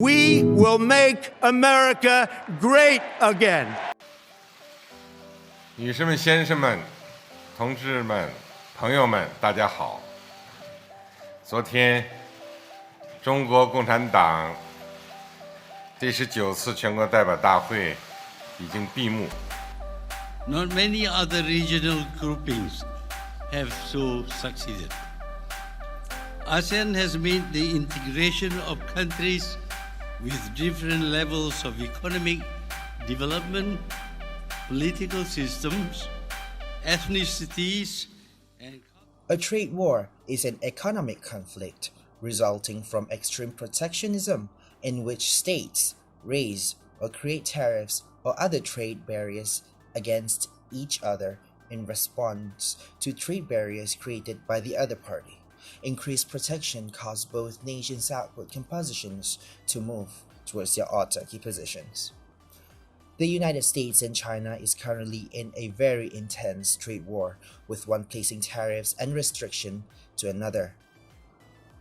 We will make America great again. 女士们、先生们、同志们、朋友们，大家好。昨天，中国共产党第19次全国代表大会已经闭幕。Not many other regional groupings have so succeeded. ASEAN has made the integration of countries with different levels of economic development, political systems, ethnicities, and... A trade war is an economic conflict resulting from extreme protectionism in which states raise or create tariffs or other trade barriers against each other in response to trade barriers created by the other party. Increased protection caused both nations' output compositions to move towards their autarky positions. The United States and China is currently in a very intense trade war, with one placing tariffs and restriction to another.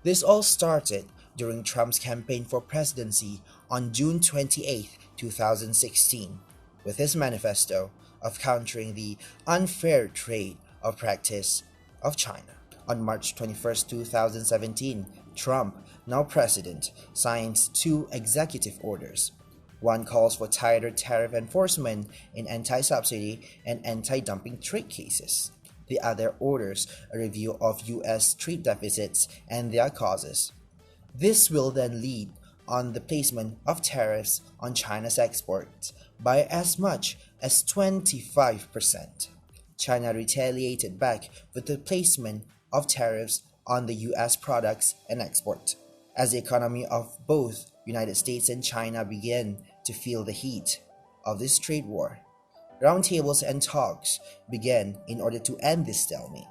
This all started during Trump's campaign for presidency on June 28, 2016, with his manifesto of countering the unfair trade of practice of China. On March 21, 2017, Trump, now president, signs two executive orders. One calls for tighter tariff enforcement in anti-subsidy and anti-dumping trade cases. The other orders a review of U.S. trade deficits and their causes. This will then lead on the placement of tariffs on China's exports by as much as 25%. China retaliated back with the placement of tariffs on the U.S. products and export. As the economy of both United States and China began to feel the heat of this trade war, roundtables and talks began in order to end this stalemate.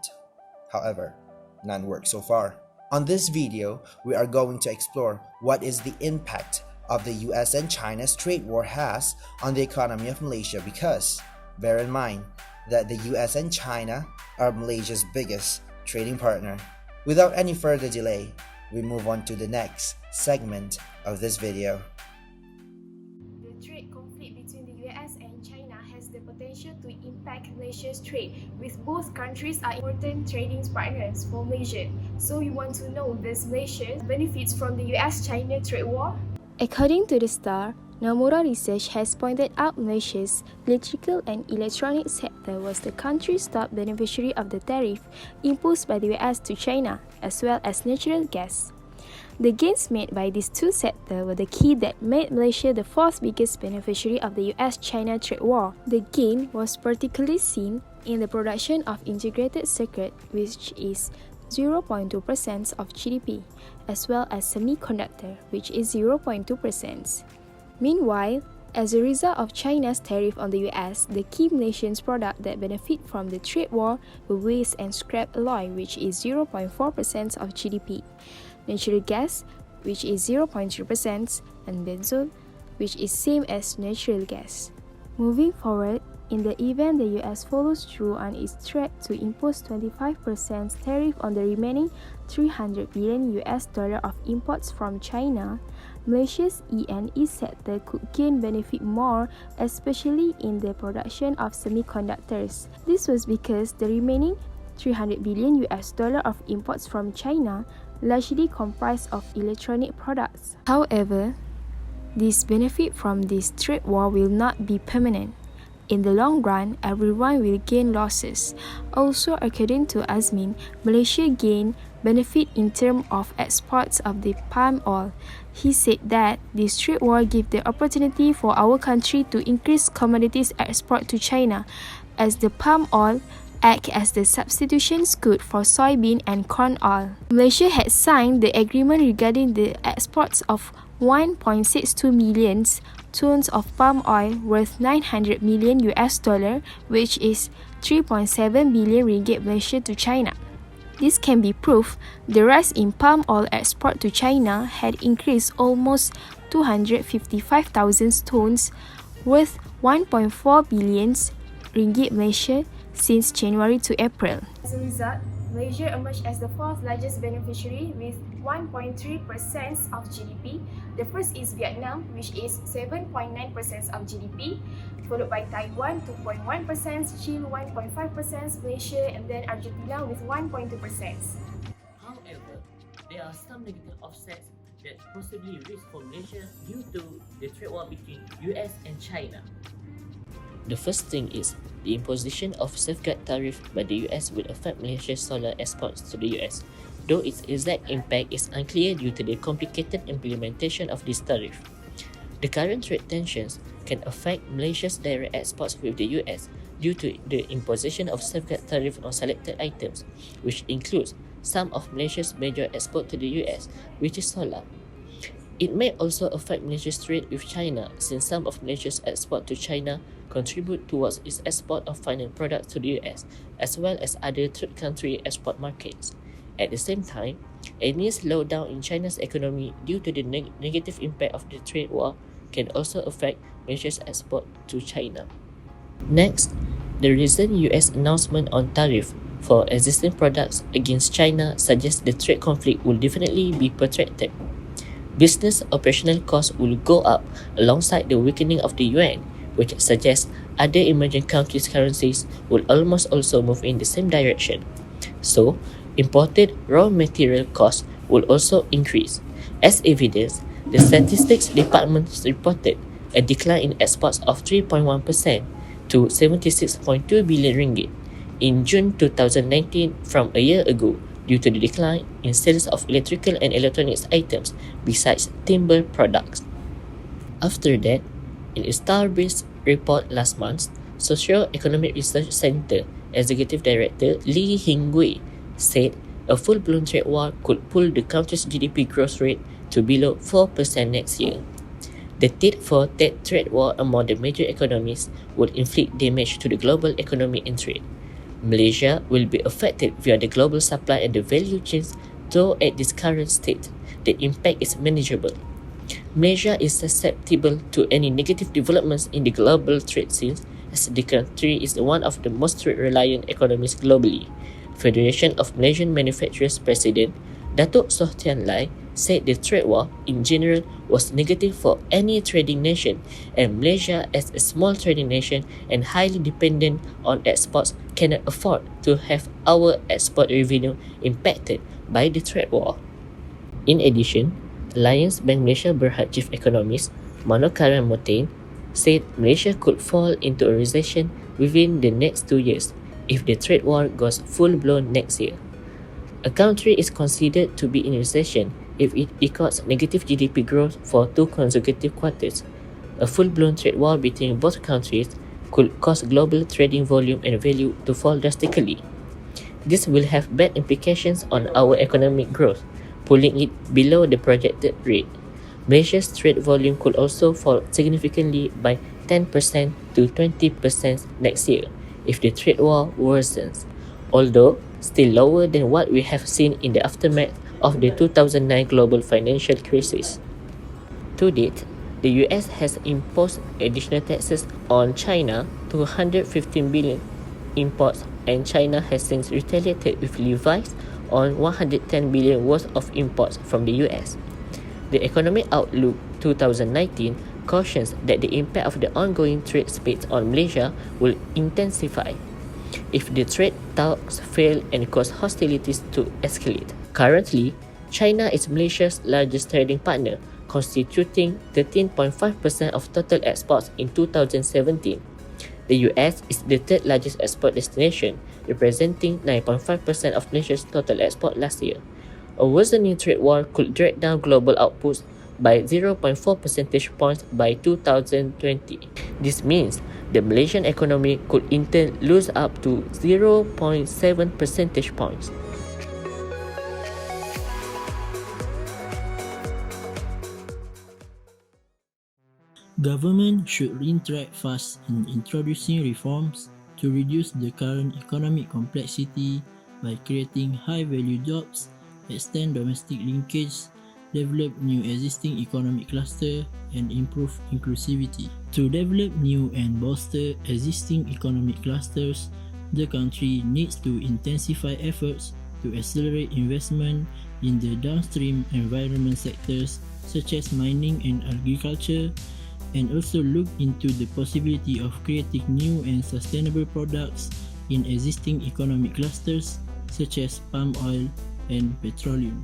However, none worked so far. On this video, we are going to explore what is the impact of the US and China's trade war has on the economy of Malaysia, because bear in mind that the US and China are Malaysia's biggest trading partner. Without any further delay, we move on to the next segment of this video. The trade conflict between the US and China has the potential to impact Malaysia's trade, with both countries are important trading partners for Malaysia. So you want to know, does Malaysia benefits from the US-China trade war? According to the Star, Nomura Research has pointed out Malaysia's electrical and electronic sector was the country's top beneficiary of the tariff imposed by the US to China, as well as natural gas. The gains made by these two sectors were the key that made Malaysia the fourth biggest beneficiary of the US-China trade war. The gain was particularly seen in the production of integrated circuit, which is 0.2% of GDP, as well as semiconductor, which is 0.2%. Meanwhile, as a result of China's tariff on the US, the key Malaysian products that benefit from the trade war were waste and scrap alloy, which is 0.4% of GDP, natural gas, which is 0.3%, and benzol, which is same as natural gas. Moving forward, in the event the US follows through on its threat to impose 25% tariff on the remaining $300 billion of imports from China, Malaysia's E&E sector could gain benefit more, especially in the production of semiconductors. This was because the remaining $300 billion of imports from China largely comprised of electronic products. However, this benefit from this trade war will not be permanent. In the long run, everyone will gain losses. Also, according to Azmin, Malaysia gained benefit in terms of exports of the palm oil. He said that this trade war gives the opportunity for our country to increase commodities export to China, as the palm oil acts as the substitution good for soybean and corn oil. Malaysia had signed the agreement regarding the exports of 1.62 million tons of palm oil worth $900 million, which is 3.7 billion ringgit Malaysia to China. This can be proved the rise in palm oil export to China had increased almost 255,000 tons worth 1.4 billion ringgit Malaysia since January to April. As a result, Malaysia emerged as the fourth largest beneficiary with 1.3% of GDP. The first is Vietnam, which is 7.9% of GDP, followed by Taiwan 2.1%, Chile 1.5%, Malaysia, and then Argentina with 1.2%. However, there are some negative offsets that possibly risk for Malaysia due to the trade war between US and China. The first thing is the imposition of safeguard tariff by the US will affect Malaysia's solar exports to the US, though its exact impact is unclear due to the complicated implementation of this tariff. The current trade tensions can affect Malaysia's direct exports with the US due to the imposition of safeguard tariff on selected items, which includes some of Malaysia's major export to the US, which is solar. It may also affect Malaysia's trade with China, since some of Malaysia's export to China contribute towards its export of final products to the US, as well as other third country export markets. At the same time, any slowdown in China's economy due to the negative impact of the trade war can also affect Malaysia's export to China. Next, the recent US announcement on tariff for existing products against China suggests the trade conflict will definitely be protracted. Business operational costs will go up alongside the weakening of the yuan, which suggests other emerging countries' currencies will almost also move in the same direction. So, imported raw material costs will also increase. As evidence, the Statistics Department reported a decline in exports of 3.1% to 76.2 billion ringgit in June 2019 from a year ago due to the decline in sales of electrical and electronics items besides timber products. After that, in a star-based report last month, Socio-Economic Research Center Executive Director Lee Hing-Gui said a full-blown trade war could pull the country's GDP growth rate to below 4% next year. The tit-for-tat trade war among the major economies would inflict damage to the global economy and trade. Malaysia will be affected via the global supply and the value chains, though at this current state, the impact is manageable. Malaysia is susceptible to any negative developments in the global trade scene, as the country is one of the most trade-reliant economies globally. Federation of Malaysian Manufacturers President Datuk Soh Tian Lai said the trade war in general was negative for any trading nation, and Malaysia as a small trading nation and highly dependent on exports cannot afford to have our export revenue impacted by the trade war. In addition, Alliance Bank Malaysia Berhad Chief Economist Manokaran Motain said Malaysia could fall into a recession within the next 2 years if the trade war goes full-blown next year. A country is considered to be in recession if it records negative GDP growth for 2 consecutive quarters. A full-blown trade war between both countries could cause global trading volume and value to fall drastically. This will have bad implications on our economic growth, pulling it below the projected rate. Malaysia's trade volume could also fall significantly by 10% to 20% next year if the trade war worsens, although still lower than what we have seen in the aftermath of the 2009 global financial crisis. To date, the US has imposed additional taxes on China to 115 billion imports, and China has since retaliated with levies on 110 billion worth of imports from the US. The Economic Outlook 2019 cautions that the impact of the ongoing trade spate on Malaysia will intensify if the trade talks fail and cause hostilities to escalate. Currently, China is Malaysia's largest trading partner, constituting 13.5% of total exports in 2017. The US is the third largest export destination, representing 9.5% of Malaysia's total export last year. A worsening trade war could drag down global outputs by 0.4 percentage points by 2020. This means the Malaysian economy could in turn lose up to 0.7 percentage points. Government should interact fast in introducing reforms to reduce the current economic complexity by creating high-value jobs, extend domestic linkage, develop new existing economic cluster, and improve inclusivity. To develop new and bolster existing economic clusters, the country needs to intensify efforts to accelerate investment in the downstream environment sectors such as mining and agriculture, and also look into the possibility of creating new and sustainable products in existing economic clusters such as palm oil and petroleum.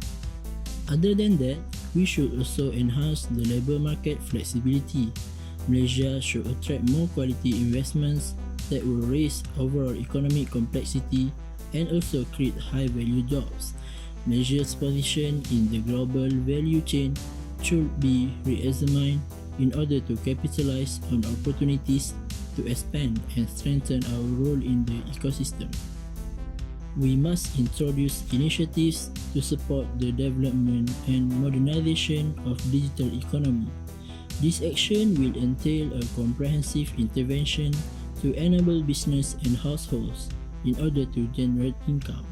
Other than that, we should also enhance the labour market flexibility. Malaysia should attract more quality investments that will raise overall economic complexity and also create high-value jobs. Malaysia's position in the global value chain should be re-examined in order to capitalize on opportunities to expand and strengthen our role in the ecosystem. We must introduce initiatives to support the development and modernization of digital economy. This action will entail a comprehensive intervention to enable business and households in order to generate income.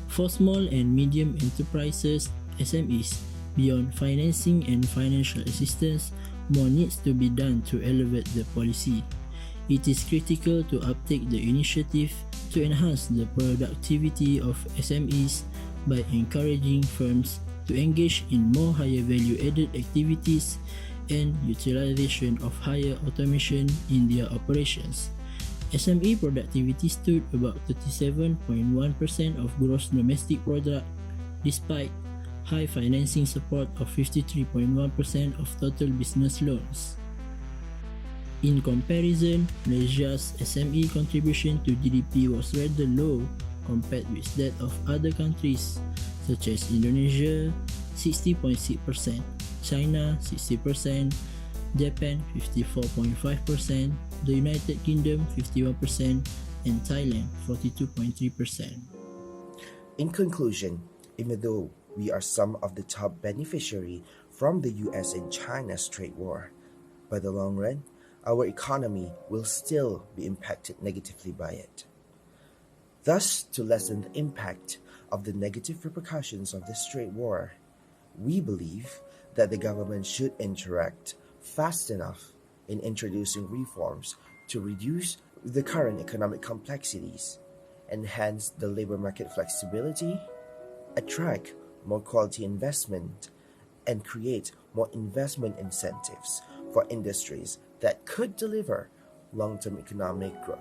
For small and medium enterprises, SMEs, beyond financing and financial assistance, more needs to be done to elevate the policy. It is critical to uptake the initiative to enhance the productivity of SMEs by encouraging firms to engage in more higher value-added activities and utilization of higher automation in their operations. SME productivity stood about 37.1% of gross domestic product, despite high financing support of 53.1% of total business loans. In comparison, Malaysia's SME contribution to GDP was rather low compared with that of other countries such as Indonesia 60.6%, China 60%, Japan 54.5%, the United Kingdom 51%, and Thailand 42.3%. In conclusion, even though we are some of the top beneficiary from the US and China's trade war, by the long run, our economy will still be impacted negatively by it. Thus, to lessen the impact of the negative repercussions of this trade war, we believe that the government should interact fast enough in introducing reforms to reduce the current economic complexities, enhance the labor market flexibility, attract more quality investment, and create more investment incentives for industries that could deliver long-term economic growth.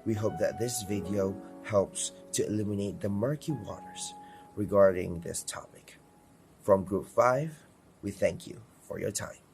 We hope that this video helps to illuminate the murky waters regarding this topic. From Group 5, we thank you for your time.